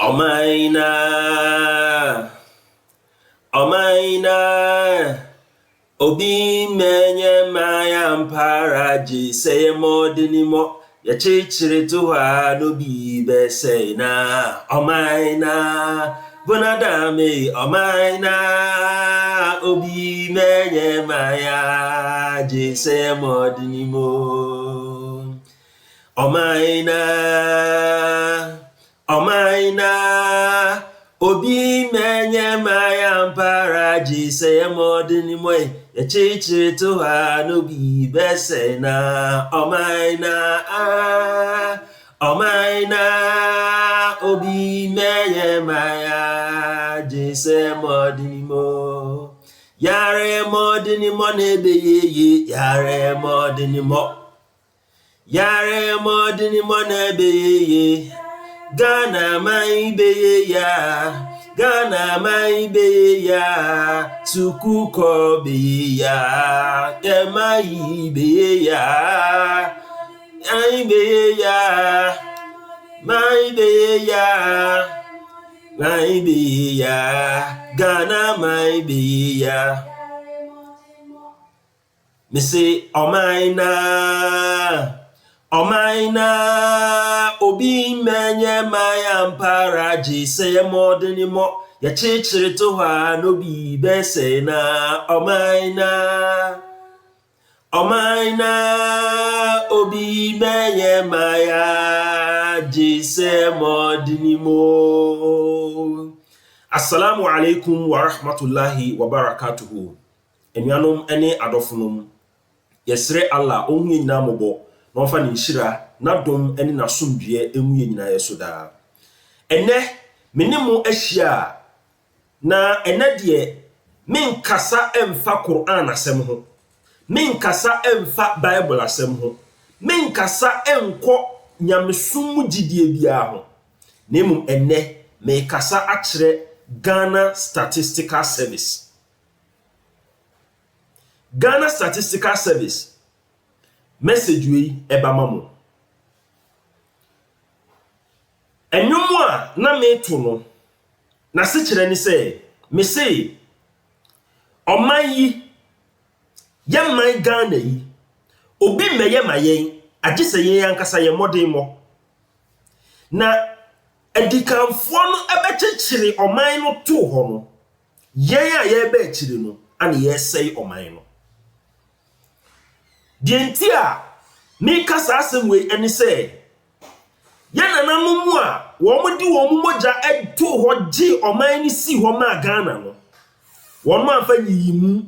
Omaina Obi menye maya mparaji seye modinimo ya chichiri tuwa nubi beseina Omaina Bunadame Omaina Obi menye maya ji seye modinimo Omaina Obi menye maya mparaji seye modinimo ya chichiri tuwa nubi beseina Omaina Obi menye maya ji seye modinimo Yare modinimo nebeye Yare modinimo nebeye Gana mai beye ya Sukuko beye ya Emai beye ya Ai beye ya Mai beye ya Gana mai beye ya Me say Omaina Obi menye maya mparaji seye modinimo ya chichiri tuwa nubi beseina Omaina Obi menye maya ji seye modinimo. Assalamu alaikum wa rahmatullahi wa barakatuhu. Enuanom ene adofunum yesre Allah onye nyina mobo na ofa ni nshira na dom ene na somdue enwie nyina yesoda ene menimu ahia na ene de menkasa emfa Quran asem ho menkasa emfa Bible asem ho menkasa enko nyamesum gidie bia ho nemu ene mekasa akire Ghana Statistical Service. Ghana Statistical Service message we ebamamo enyomo a na meto no na se kire ni se me say oman yi yemman Ghana yi obi meye mayen agise yen ankasa ye modern mo na edikanfo no ebekekire oman no to ho no yen a ye be kire no ana ye sei oman no dientia mi kasa asem we eni se yana namumu a wo mudi wo moja eto ho gi oman ni si ho ma Ghana no won ma fa yiyimu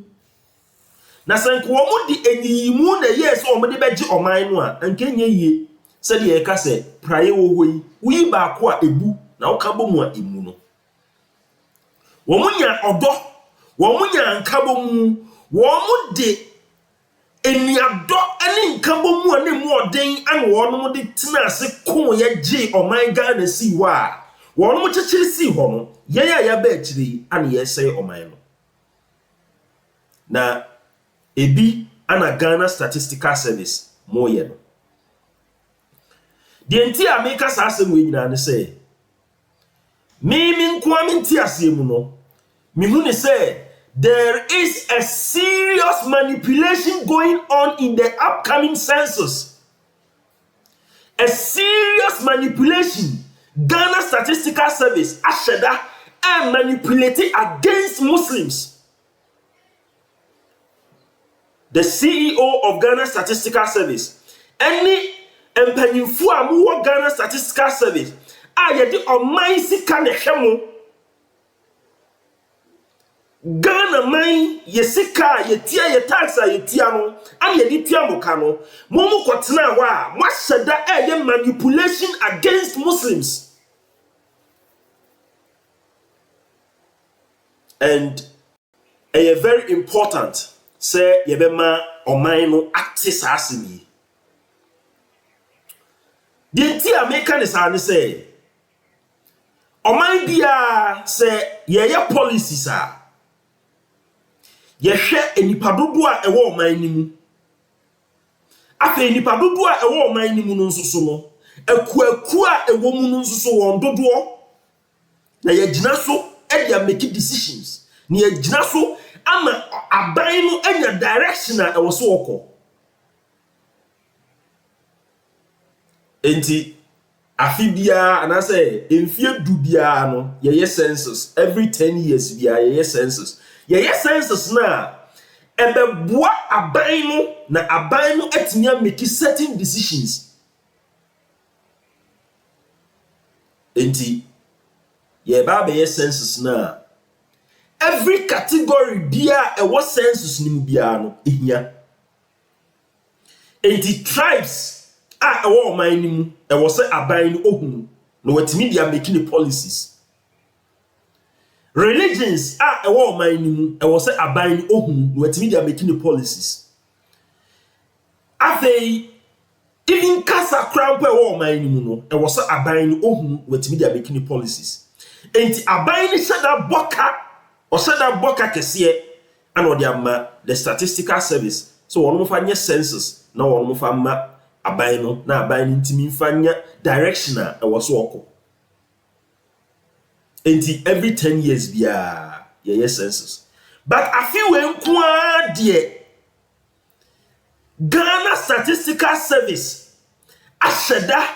na sanko wo mudi enyiyimu na yes wo mudi be gi oman no a ankenye yie se de ye kase praye wo hoyi uyi ba ko a ebu na wo ka bomu a emu no wo munya odo wo munya nkabomu wo mudi eniado eni nkabomu ane mu oden ane wono de tena ase kon ye gi oman Ghana si wa wono mo chechiri si ho no ye ya ba akiri ane ye sei oman no na ebi ana Ghana Statistical Service mo ye no de enti a meka sa asem we nyina ne se mi nko amenti asem no mi hu ne se there is a serious manipulation going on in the upcoming census. A serious manipulation. Ghana Statistical Service, Asheda, are manipulating against Muslims. The CEO of Ghana Statistical Service, any empenyinfu amuwo Ghana Statistical Service, ayedi omaisi kane hemu. Ghana man yesika yetia ye taxa yetia no am ye ditia moka no momu kwotena ho a mwasheda eye manipulation against Muslims. And a very important say yebema oman no actis asimi. The entia make ne sa ne say oman bia say ye policies a yehwe enipadodo a ewo oman ni mu afa enipadodo a ewo oman ni mu no nsoso no akuaku a ewo mu no nsoso won dodo na yɛgyina so ɛde make decisions na yɛgyina so ama aban no anya direction a ɛwɔ so wɔkɔ enti afi biara anase emfie du biara no yɛyɛ census every 10 years biara yɛyɛ census na ɛbɛboa aban no na aban no atinya make certain decisions enti yɛba bɛyɛ census na every category biara ɛwɔ census nim biara no ehia enti tribes a ɛwɔ ɔman no mu ɛwɔ sɛ aban no ohunu na watimi dia making policies religions a ɛwɔ ɔman no mu ɛwɔ sɛ aban no ohunu na watimi dia making policies afei even kasa krampo ɛwɔ ɔman no mu no ɛwɔ sɛ aban no ohunu na watimi dia making policies enti aban no hyɛda boka kɛseɛ ana ɔde ama the statistical service so wɔn mo fa nyɛ census na wɔn mo fa ma aban no na aban no ntimi mfanya direction a ɛwɔ so ɔkɔ enti every 10 years biya yɛyɛ census but afi we nkoa de Ghana Statistical Service ahyɛda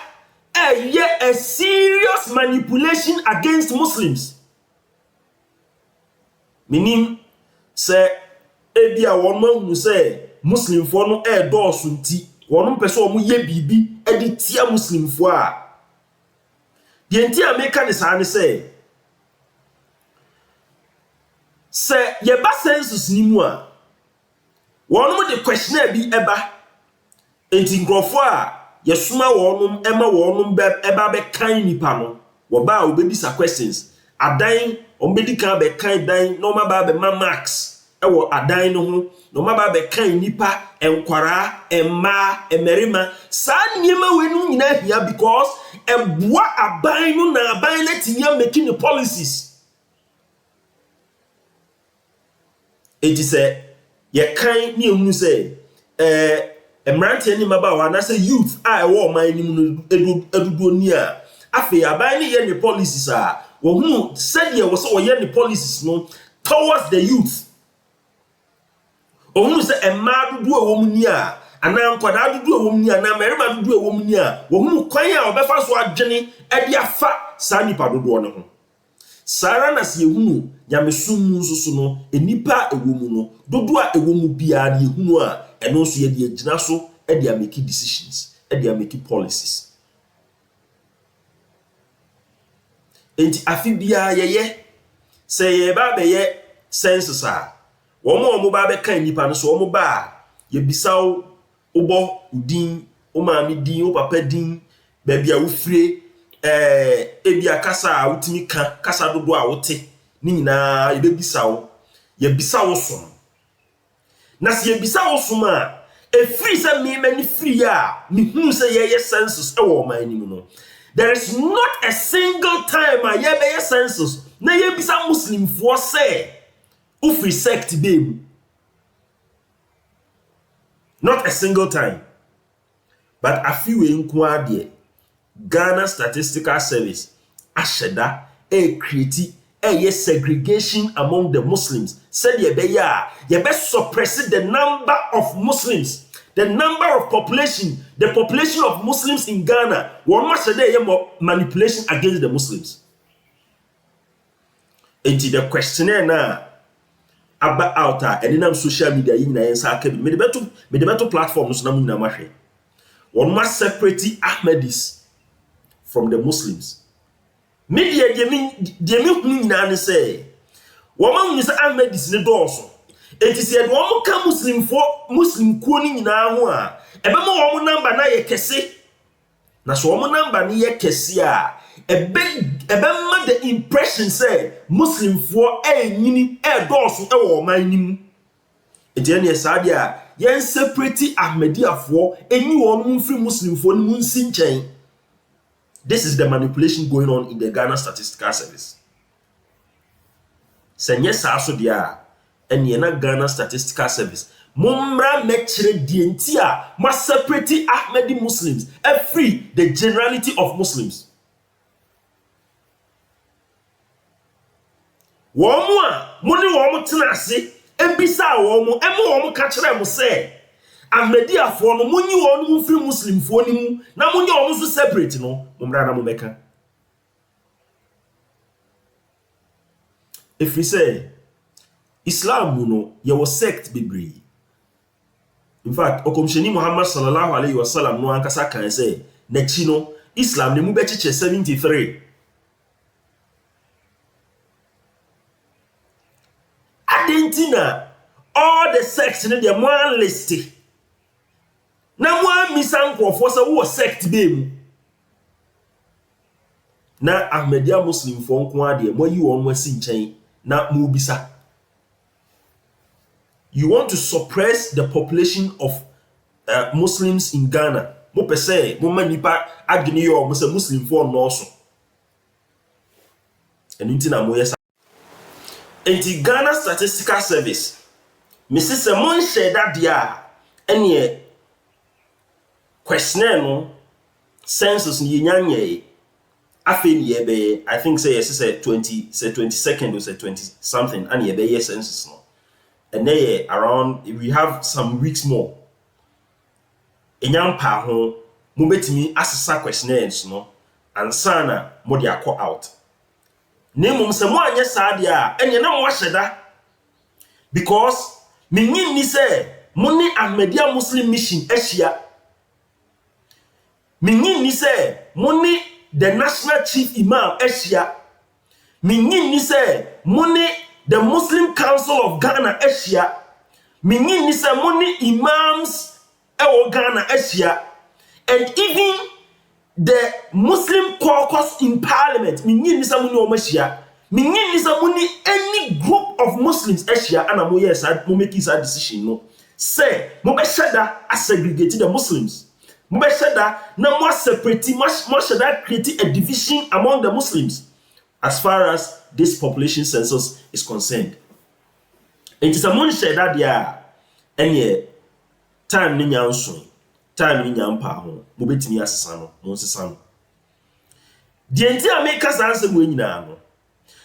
a serious manipulation against Muslims meaning say ebia wɔn mahunu sɛ Muslimfoɔ no ɛdɔɔso nti wɔn mpɛ sɛ wɔn yɛ bibi ɛde tia Muslimfoɔ a deɛ nti a meka ne saa ne sɛ yɛba census ni mu a wɔn de questionnaire bi ɛba enti nkrɔfoɔ a yɛsoma wɔn ɛma wɔn ɛba bɛkan nipa no wɔba a wɔbɛbisa questions adan wɔn bɛdi kan bɛkan dan na wɔn aba bɛma marks ɛwɔ adan no ho na wɔn aba bɛkan nipa enkwara emma emerima saa nneɛma we no nyina hia because ɛboa aban no na aban na tinya making the policies eti sɛ yɛkan ne ehunu sɛ emrantie ne mabawa na sɛ youth a ɛwɔ ɔman no mu eduduo ni a afei aban ne yɛ ne policies a wɔhunu sɛdeɛ wɔ sɛ wɔyɛ ne policies no towards the youth ohunu sɛ emma dudu a wɔm ni a ana nkwada dudu a wɔm ni a na merima dudu a wɔm ni a wɔhunu kwan a wɔbɛfa so adwene ɛde afa saa nipa dodo no ho sara na se ehunu nyamesum mu nso no enipa ɛwɔ mu no dodo a ɛwɔ mu bia na ehunu a ɛno nso yɛ de agyina so ɛde make decisions ɛde make policies enti afi bia yɛyɛ sɛ yɛba bɛyɛ census a wɔn ba bɛka nipa no so wɔn ba yɛbisaw wobɔ udin wo maame din wo papa din baabi a wofire ebia kasa a wotimi kasa dodo a wote ni nyinaa yɛbisaw so na se yɛbisaw so ma efiri sɛ me mani free a mehunu sɛ yɛyɛ census ɛwɔ ɔman ni mu no there is not a single time a yɛbɛyɛ census na yɛbisa Muslimfoɔ sɛ ufri sect bem not a single time but a few nkoa de Ghana Statistical Service ahyɛda create segregation among the Muslims said ye suppress the number of Muslims, the number of population, the population of Muslims in Ghana. One must say manipulation against the Muslims. And the questionnaire now about outer and in social media in the better platforms na mahwe. One must separate Ahmadis from the Muslims. Media demi na say woman nis Ahmadis ne dooso. Enti se de woman ka Muslim kuo ni nyina ho a ebe ma woman number na ye kese. Na so woman number ni ye kese a ebe ma the impression say Muslim for nyini dooso e wo man nim. Enti ene sa de a yen separate Ahmadiafo enyi wo mfiri Muslim for ni munsi nchen. This is the manipulation going on in the Ghana Statistical Service. Senye sa so dia ene na Ghana Statistical Service. Mumra mekire dienti a ma separate Ahmadi Muslims and free the generality of Muslims. Womu muni womu tenase ebisa womu womu ka kire mo se Ahmediafo no munyi womu mfiri Muslimfo ni mu na munyi womu so separate no mumra na mumeka. If we say Islam no ye was sect bebre. In fact, Okomsheni Muhammad sallallahu alaihi wasallam no ankasa kan say na chi no Islam ne mu be chiche 73. Adentina all the sects in the one list. Na one misanko for say wo sect be mu. Na Ahmedia Muslim fo nko ade mo yi won wasi nchen na mu bisa. You want to suppress the population of Muslims in Ghana. Mo pese mo manipa adwene yo mo say Muslim fo no so. Enti na mo yesa. Enti Ghana Statistical Service. Mrs. Mon share that dia ene questionnaire no census ni nyanye afi ni ebe I think say yes say 22nd or say 20 something and ye be census no. And then around we have some weeks more. Enyampa ho mo betimi asesa questionnaires no ansana mo dia call out. Nemum se mo anye saade a enye na mo hyeda because minyin ni se mo ni Ahmedia Muslim Mission ehia. Minyin ni se mo ni the National Chief Imam ehia. Minyin ni se mo ni the Muslim Council of Ghana ehia. Minyin ni se mo ni imams ewo Ghana ehia. And even the Muslim caucus in parliament, minyin nisa muni omashia, minyin nisa muni any group of Muslims eshia, and mo yes, mo make this decision no. Say, mo be shada segregate the Muslims. Mo be shada na mo separate, mo shada create a division among the Muslims as far as this population census is concerned. It is a mon shada dia enye time ni nyanso. Time ni nyampa ho mo betimi asesa no mo nsesa no die enti ameka sanse mo nyina no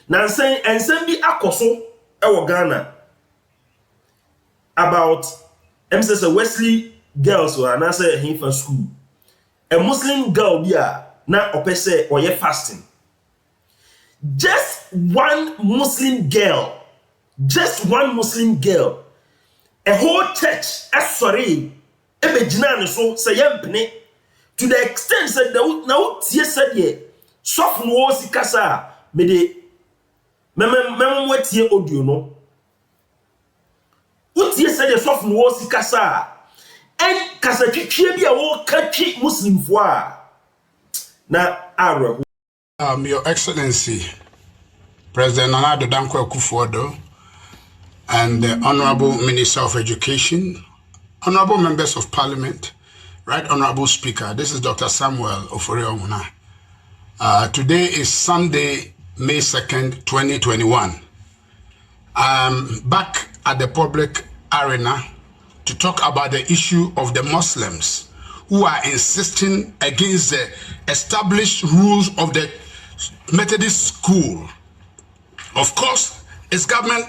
na ensem bi akoso e wo Ghana about MSS Wesley girls or anase hinfa school a Muslim girl bi a na opese oye fasting just one Muslim girl a whole church sorry ebegina so say yempene to the extent said now tie said ye soft no sikasa me de mem watie audio no utie said ye soft no sikasa en kasa twitwe bia wo katwi Muslim fo a na arwe. Your Excellency President Nana Addo Dankwa Akufo-Addo and the Honorable Minister of Education, Honorable Members of Parliament, Right Honorable Speaker, this is Dr. Samuel Ofori-Omuna. Today is Sunday, May 2nd, 2021. I'm back at the public arena to talk about the issue of the Muslims who are insisting against the established rules of the Methodist school. Of course, it's government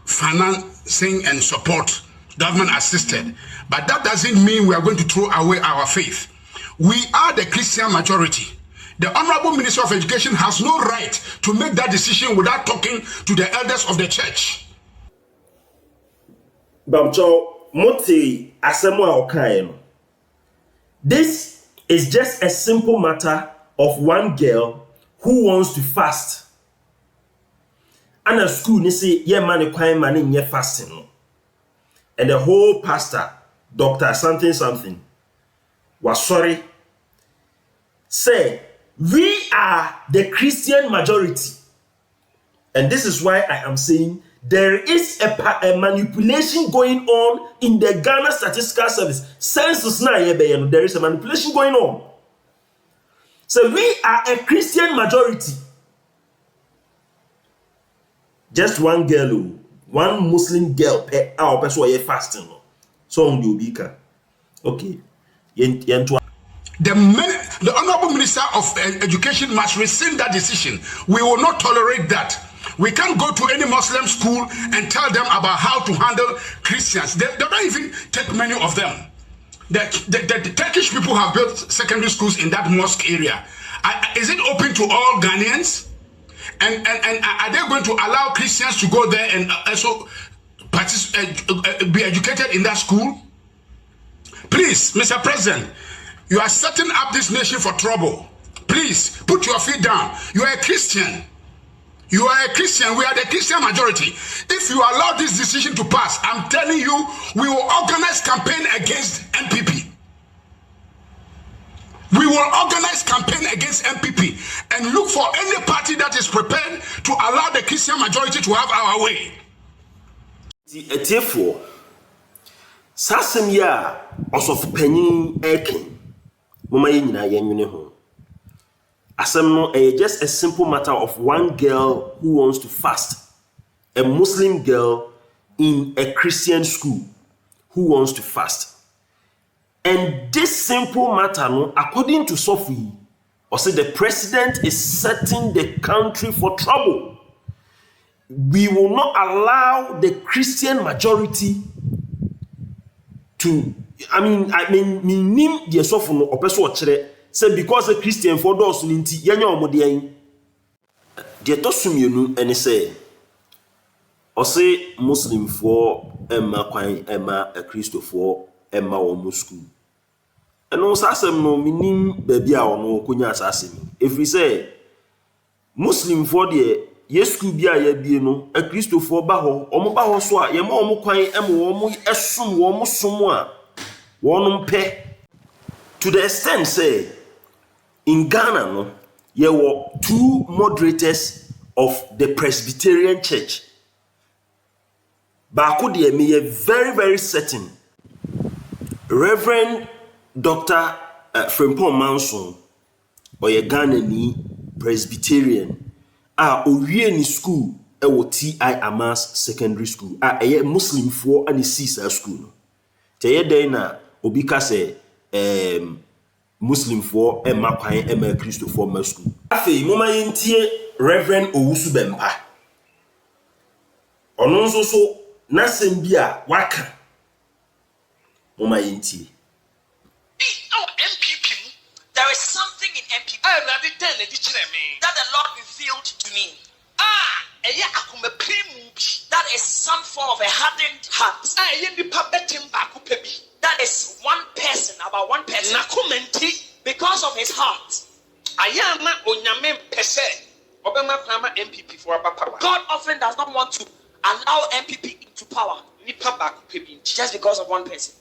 financing and support, government assisted, but that doesn't mean we are going to throw away our faith. We are the Christian majority. The Honorable Minister of Education has no right to make that decision without talking to the elders of the church. Bamcho Moti Asemwa Okaeno. This is just a simple matter of one girl who wants to fast. And a school ni say ye man kwan man nye fasting no. And the whole pastor, Dr. something, was sorry. Say, we are the Christian majority. And this is why I am saying there is a manipulation going on in the Ghana Statistical Service. Census na there is a manipulation going on. So we are a Christian majority. Just one girl, one Muslim girl, our person fasting. So on the Ubika. Okay. The Honorable Minister of Education must rescind that decision. We will not tolerate that. We can't go to any Muslim school and tell them about how to handle Christians. They don't even take many of them. The Turkish people have built secondary schools in that mosque area. Is it open to all Ghanaians? And are they going to allow Christians to go there and also be educated in that school? Please, Mr. President, you are setting up this nation for trouble. Please, put your feet down. You are a Christian. You are a Christian. We are the Christian majority. If you allow this decision to pass, I'm telling you, we will organize campaign against MPP. We will organize campaign against MPP and look for any party that is prepared to allow the Christian majority to have our way. Therefore, Sasem ya osof panyin eken mama yenyina yenwene ho. Asem no just a simple matter of one girl who wants to fast. A Muslim girl in a Christian school who wants to fast. And this simple matter, no, according to Sophie, or say the president is setting the country for trouble. We will not allow the Christian majority to, I mean, nim the Sophie no opeso chere say because a Christian for those ninti yanya omode the tosumienu ene say or say Muslim for emma kwan emma a Christo for emma wo school. Eno sasem no minim baby a ono konya asasem. If we say Muslim for the yesku bia ya bie no a Christo for ba ho, omo ba ho so a ye ma omo kwan emo omo esum wo omo som a wonum pe to the extent say in Ghana no there were two moderators of the Presbyterian Church. Baako de me very very certain Reverend Dr. Frimpong Manson or ye Ghana ni Presbyterian owie ni school e wo TI Amas Secondary School ye Muslim for and Caesar school no te ye den na obi ka say Muslim for emma kwan emma Christo for ma school afei moma yentie Reverend Owusu Bempa ono nso so nasem bia waka moma yentie. There is something in MPP that the Lord revealed to me. That is some form of a hardened heart. That is one person, about one person. Because of his heart. God often does not want to allow MPP into power. Just because of one person.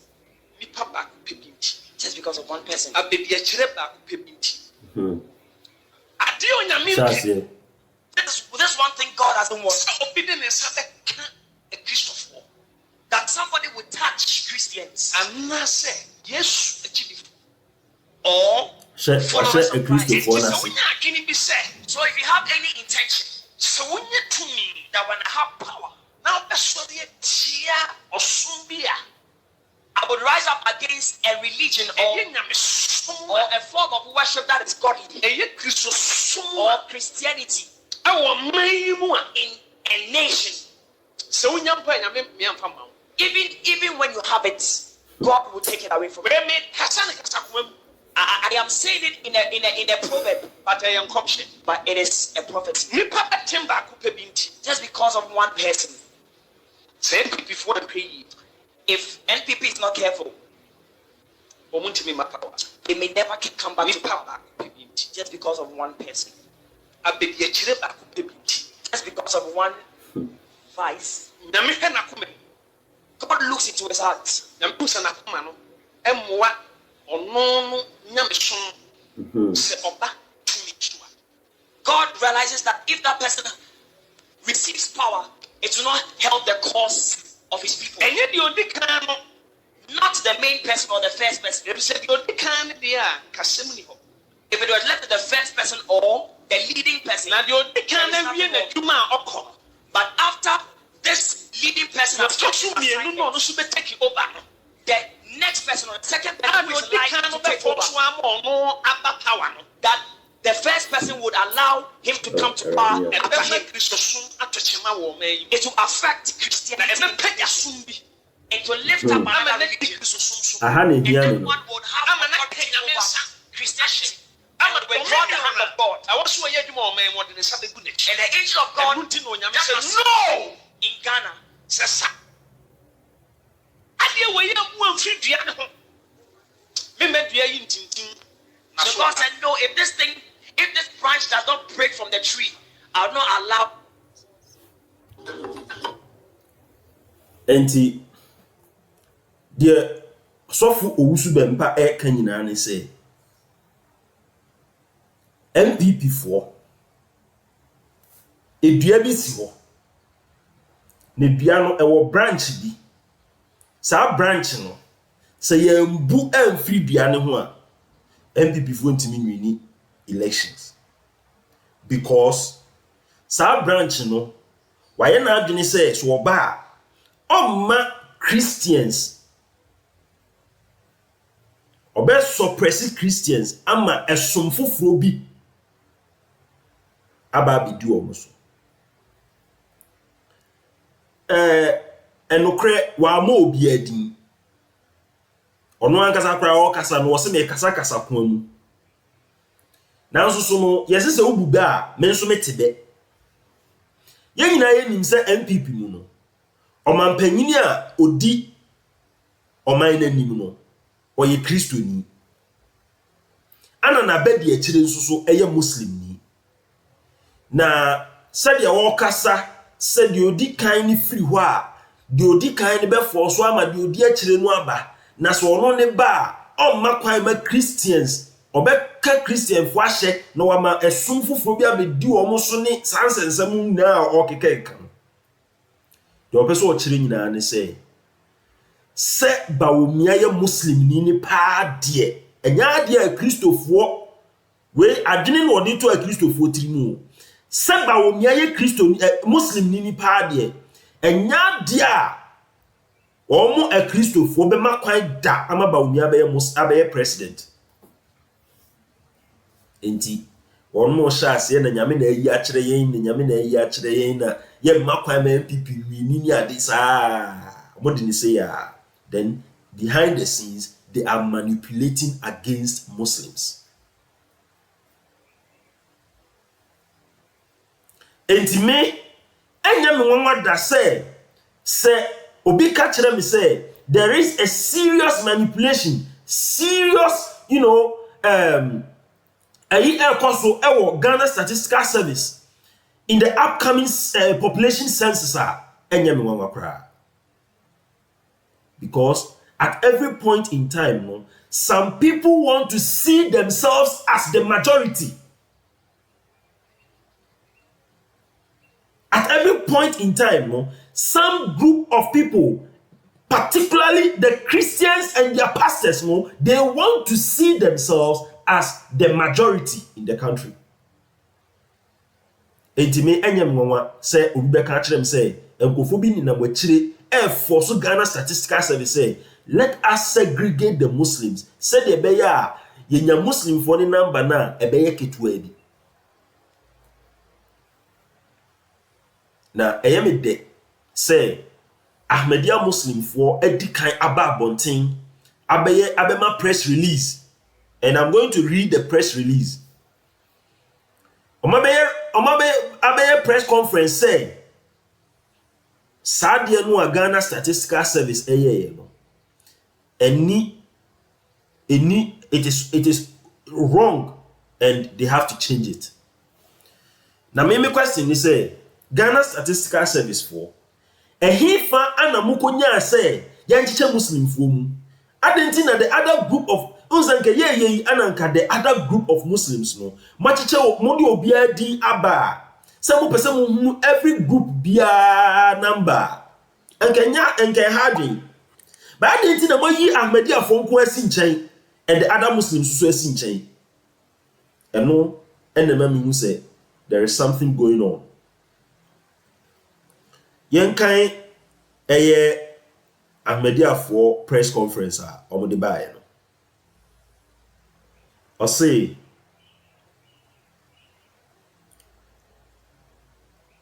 Just because of one person. This one thing God doesn't want. That somebody would touch Christians. Or followers of Christ. So if you have any intention, that when I have power, now I would rise up against a religion or a form of worship that is godly or Christianity in a nation. Even when you have it, God will take it away from you. I am saying it in a proverb, but it is a prophecy. Just because of one person. If NPP is not careful, it may never come back to power. Just because of one person. Just because of one vice. God looks into his heart. God realizes that if that person receives power, it will not help the cause of his people. Not the main person or the first person. If it was left to the first person or the leading person, but after this leading person has taken over, the next person or the second person who is likely to take over, that the first person would allow him to come to power and it will affect Christianity. It will lift up another religion. And everyone would have Christianity. And withdraw the hand of God. And the angel of God said, no! In Ghana. So God said, no, if this branch does not break from the tree, I'll not allow. Enti the sofu owusu bempa eka nyina ne say MPP for edua bi si ho ne dua no ewo branch bi sa branch no say yambu amfiri dua ne ho a MPP for ntimi nwini elections because sa branch no waye na adwene say so oba Oma Christians obe suppress Christians ama esomfoforo bi aba bidi omo so enokre wa ma obi adin ono ankasa kra o kasa no se me kasa ko amu nanso so no yesi se obuga a me nso metebe ye nyina ye nim se MPP mu no Omampanyini a odi oman nanim no oye Kristoni ana na bedi a kire nso so eye Muslim ni na sade wo kasa sade odi kan ni free ho a de odi kan ni be force ama de odi a kire no aba na so ono ne ba o makwan ma Christians obeka Christian fo ahye na wa ma esum foforo bi abedi wo mo so ni sansensam na o kekeka the person o chire nyina ne say se bawomia ye Muslim ni pa de enya de a Kristofo we adwene no de to a Kristofo tirimu se bawomia ye Muslim ni pa de enya de a omo a Kristofo be makwan da ama bawomia be ye president enti One sha se na nyame na ayi akire yen na nyame na ayi akire yen na ye makwan ma MPP ni ade sa modini say ya then behind the scenes they are manipulating against Muslims. Enti me enya me wonwa da say obi ka kire me say there is a serious manipulation, serious also our Ghana Statistical Service in the upcoming population census because at every point in time some people want to see themselves as the majority. At every point in time some group of people, particularly the Christians and their pastors, they want to see themselves as the majority in the country. Entime enyem nwa say obi be ka kire say enkofo bi ni na mwachire force Ghana Statistical Service say let us segregate the Muslims. Say the be ya yenya Muslim for the number na ebe ye ketua bi. Na eyeme de say Ahmadiyya Muslim for edikan aba bonten abema press release. And I'm going to read the press release. Omabe press conference say Sadia no Ghana Statistical Service no. It is wrong and they have to change it. Now my question is say Ghana Statistical Service for hifa anamukonya say yanchiche Muslim for mu. Adentina the other group of Unzanke ye ananka the other group of Muslims no machiche modi obia di aba some person every group bia number enke harding but adentina moyi Ahmadiyya fonko asi nchen and the other Muslims so asi nchen eno enema mi say there is something going on yenkan Ahmadiyya for press conference omo de bae no. Or say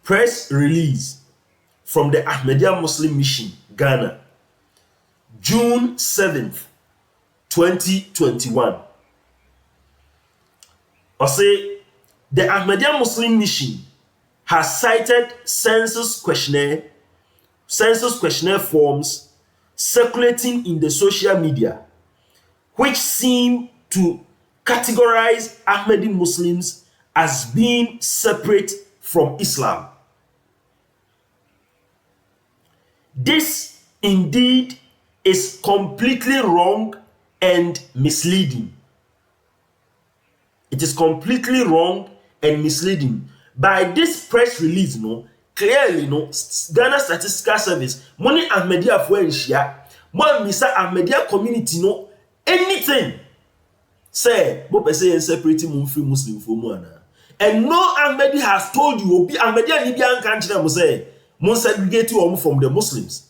press release from the Ahmadiyya Muslim Mission, Ghana, June 7th, 2021. I say the Ahmadiyya Muslim Mission has cited census questionnaire forms circulating in the social media, which seem to categorize Ahmadi Muslims as being separate from Islam. This indeed is completely wrong and misleading. It is completely wrong and misleading. By this press release, clearly, Ghana Statistical Service, money Ahmadiyya for Asia, more Mr. Ahmadiyya community, anything. Say, mo pese separating Muslim for Muana. And no Ahmadi has told you, Ahmadiyya Libyan country, mo segregate you from the Muslims.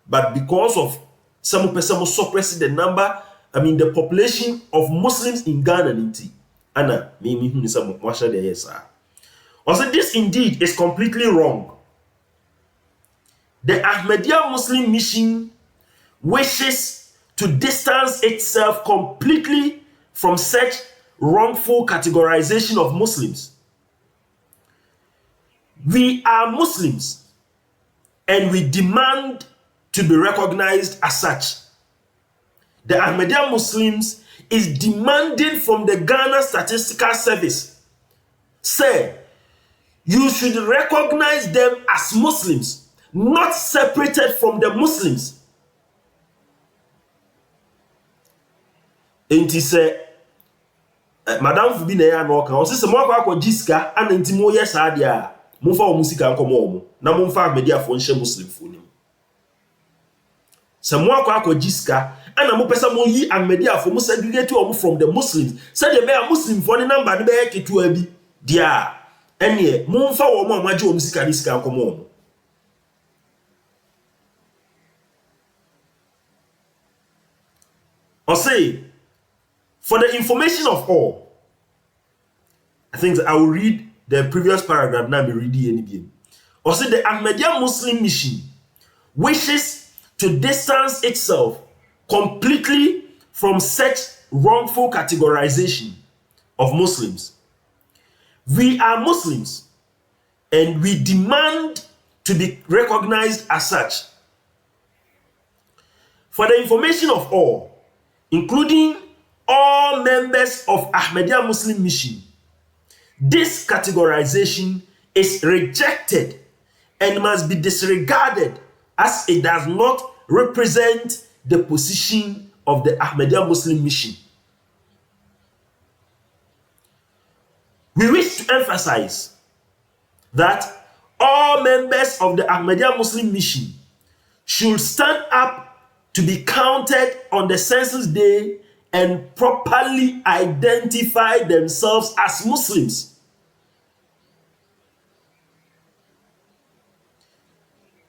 But because of some person suppressing the number, the population of Muslims in Ghana, Anna, also, this indeed is completely wrong. The Ahmadiyya Muslim Mission wishes to distance itself completely from such wrongful categorization of Muslims. We are Muslims, and we demand to be recognized as such. The Ahmadiyya Muslims is demanding from the Ghana Statistical Service, say, you should recognize them as Muslims, not separated from the Muslims. Enti say, Madam Fubi na ya no ka, o se mo akwa jiska ana enti mo ye sa dia, mo fa o musika nkomo o mo, na mo fa Ahmadiyya fo nhye Muslim fo ni. Se mo akwa jiska ana mo pesa mo yi Ahmadiyya fo mo segregate o mo from the Muslims. Say the be a Muslim fo ni number ni be ketu abi dia. Enie mo fa wo mo amaje o musika ni sika nkomo o mo. O say, for the information of all, I think I will read the previous paragraph, now be reading any game. Also, the Ahmadiyya Muslim Mission wishes to distance itself completely from such wrongful categorization of Muslims. We are Muslims, and we demand to be recognized as such. For the information of all, including all members of Ahmadiyya Muslim Mission, this categorization is rejected and must be disregarded as it does not represent the position of the Ahmadiyya Muslim Mission. We wish to emphasize that all members of the Ahmadiyya Muslim Mission should stand up to be counted on the census day and properly identify themselves as Muslims.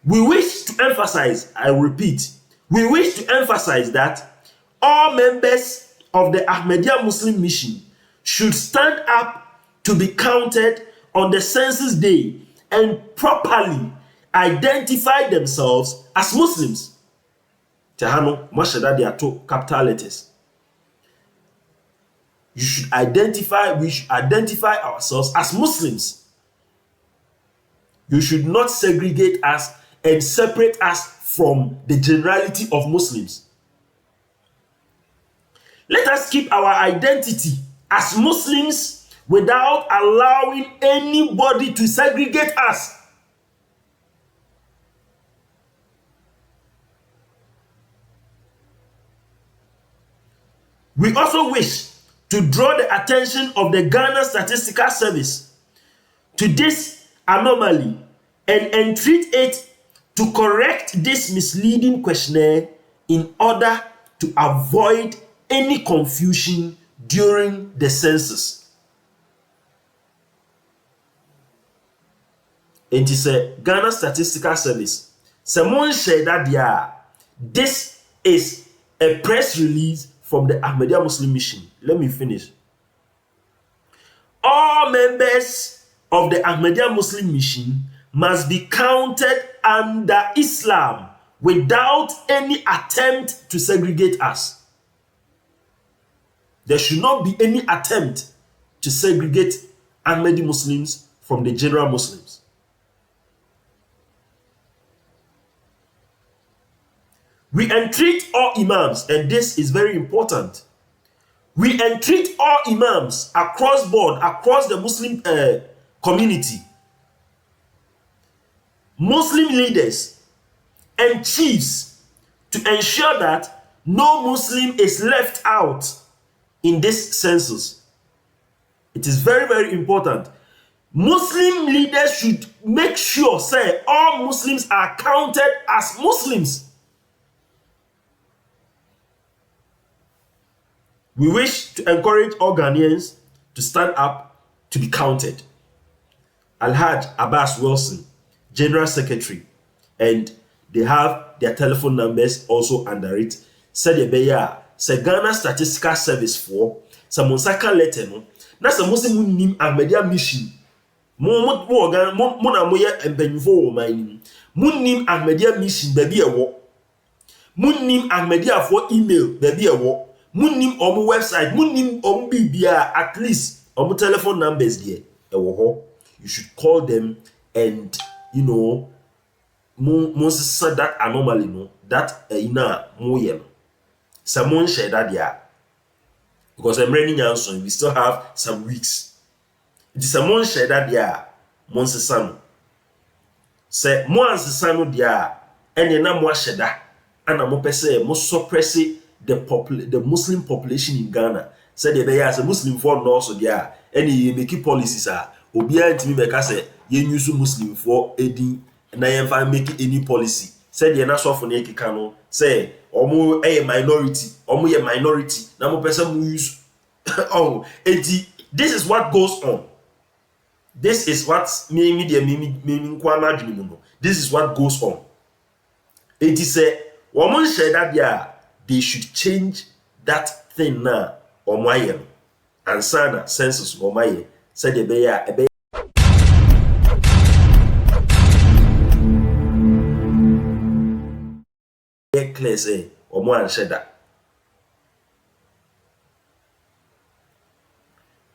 We wish to emphasize, I repeat, we wish to emphasize that all members of the Ahmadiyya Muslim Mission should stand up to be counted on the census day and properly identify themselves as Muslims. Tehano, mashada they are two capital letters. We should identify ourselves as Muslims. You should not segregate us and separate us from the generality of Muslims. Let us keep our identity as Muslims without allowing anybody to segregate us. We also wish to draw the attention of the Ghana Statistical Service to this anomaly and entreat it to correct this misleading questionnaire in order to avoid any confusion during the census. It is a Ghana Statistical Service. Someone said that this is a press release from the Ahmadiyya Muslim Mission. Let me finish. All members of the Ahmadiyya Muslim mission must be counted under Islam without any attempt to segregate us. There should not be any attempt to segregate Ahmadi Muslims from the general Muslims. We entreat all imams, and this is very important. We entreat all imams across board, across the Muslim community, Muslim leaders and chiefs, to ensure that no Muslim is left out in this census. It is very, very important. Muslim leaders should make sure, say, all Muslims are counted as Muslims. We wish to encourage all Ghanaians to stand up to be counted. Alhaj Abbas Wilson, General Secretary, and they have their telephone numbers also under it. Said Ebeya, say Ghana Statistical Service for some Monsaka letter no. Na some Muslim nim Ahmadiyya mission. Mo na moye empenyufo wo man. Mun nim Ahmadiyya mission baby ewo. Mun nim Ahmadiyya for email baby ewo. Mun nim omu website, mun nim omu bibia, at least omu telephone numbers there. You should call them and mun say that anomaly no, that ina moye. Someone share that there. Because I'm running answer, we still have some weeks. It is someone share that there, mon se sano. Say mo se sano there, and na mo share that. And mo pese mo suppress the Muslim population in Ghana. Said they as a Muslim for no so there. Any make policies are obia ntimi make say ye use Muslim for edi na ye fa make any policy. Said ye na so for na kika no say omo minority, omo ye minority na mo person mo use oh edi. This is what goes on. This is what me kwa na adwene mu no. This is what goes on. Edi say woman share that there, they should change that thing now or my and sana census or my said the bear clear say or more and said that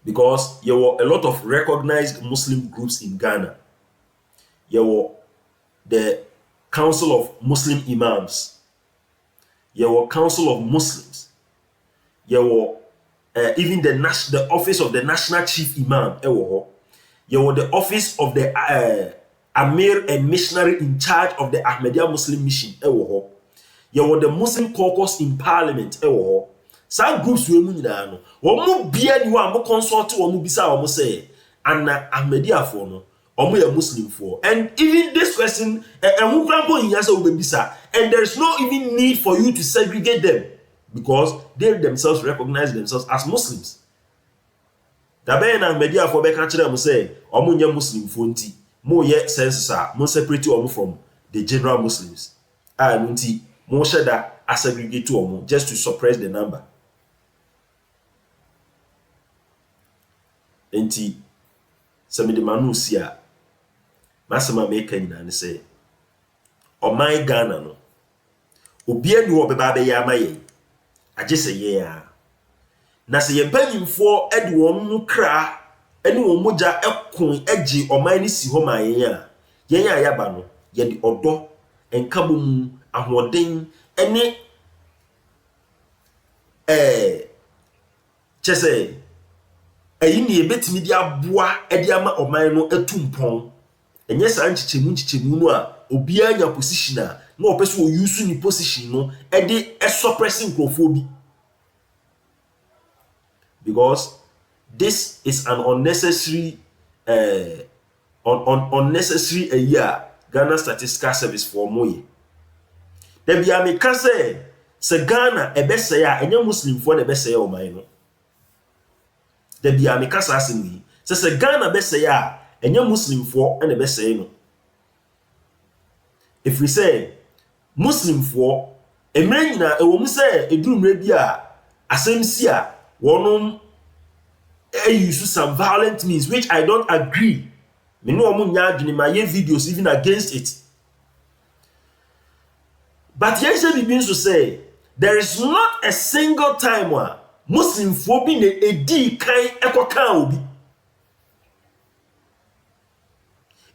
because there were a lot of recognized Muslim groups in Ghana. There were the Council of Muslim Imams. There were Council of Muslims. There were even the office of the National Chief Imam. There were the office of the Amir and missionary in charge of the Ahmadiyya Muslim mission. There were the Muslim caucus in Parliament. Some groups were no. Omo bia ni wa mo consult omo bisa omo say ana Ahmadiyya for no. Omo ya Muslim for. And even this question who crampo in yasa obebisa. And there is no even need for you to segregate them because they themselves recognize themselves as Muslims. Dabe na media for be catch them say omo nya Muslim for nti mo ye census mo separate omo from the general Muslims. Nti mo sheda segregate omo just to suppress the number. Nti some the manu sia masema make nyina ne say o my Ghana no obia ni wo beba be ya maye age se ye ya na se ye panyimfo ede won mu kra ene won moja ekon agi o man ni si ho ma yen ya ya ba no ye di odo enkabom ahoden ene chese ayi ni ebetimi di aboa ede ama o man no atumpon enye sa nchichemu no a obia nya position a na opeso use ni position no e dey suppressing crofobia because this is an unnecessary unnecessary a year Ghana Statistical Service for moye dem bia me ka se Ghana e be say a enye Muslim for na be say o man no dem bia me ka sa asemi se Ghana be say a enye Muslim for na be say no. If we say Muslim for a man na e wo mu say edurumre bia asem si a wonom use some violent means which I don't agree me no omo nya adwene ma ye videos even against it. But yes, begins to say there is not a single time where Muslim phobia ne edi kan ekoka obi.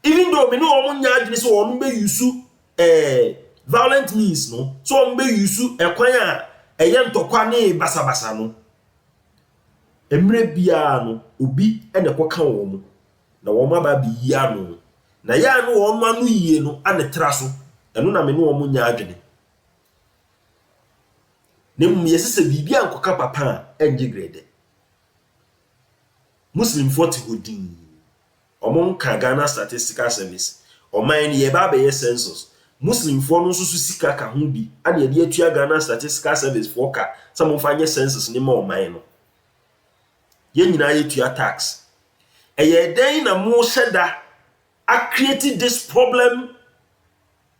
Even though me no omo nya adwene so omo be use violent means no, so omo be use ekwan a eye ntokwa ne basabasa no. Emre bia no obi ene koka wo mo na wo ma ba bi ya no na ya no wo ma no yie no anetra so eno na me no omo nya adwene. Ne mu yesese bibia ankoka papa enje grade Muslim 40 hodin omon ka Ghana Statistical Service oman ye ba be census Muslim for no so sika ka ho bi ade ye de atua Ghana Statistical Service for ka some fanye census ne ma oman no ye nyina ye tua tax eye den na mo sheda a created this problem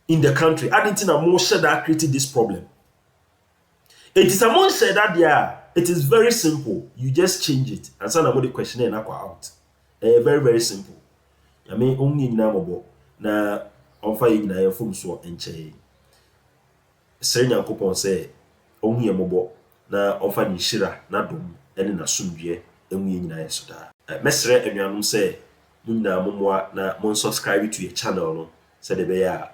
in the country. I didn't know more sheda created this problem. It is among said that it is very simple. You just change it. And so I'm the questionnaire na out. Very, very simple. I mean, only in Namobo. Na on fire in a form so and che. Senya coupon say, only a mobo. Na offer in Shira, na dum, and in a sumbier, and we in a soda. Mestre and Yanum say, Muna Momoa, na mon subscribe to your channel, said the bear.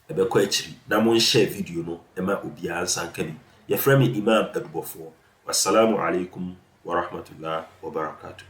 Ebe kwa ekyiri na mon share video no ema obi ansanka bi ye frame Imam Adubofo. Wassalamu alaikum wa rahmatullahi wa barakatuh.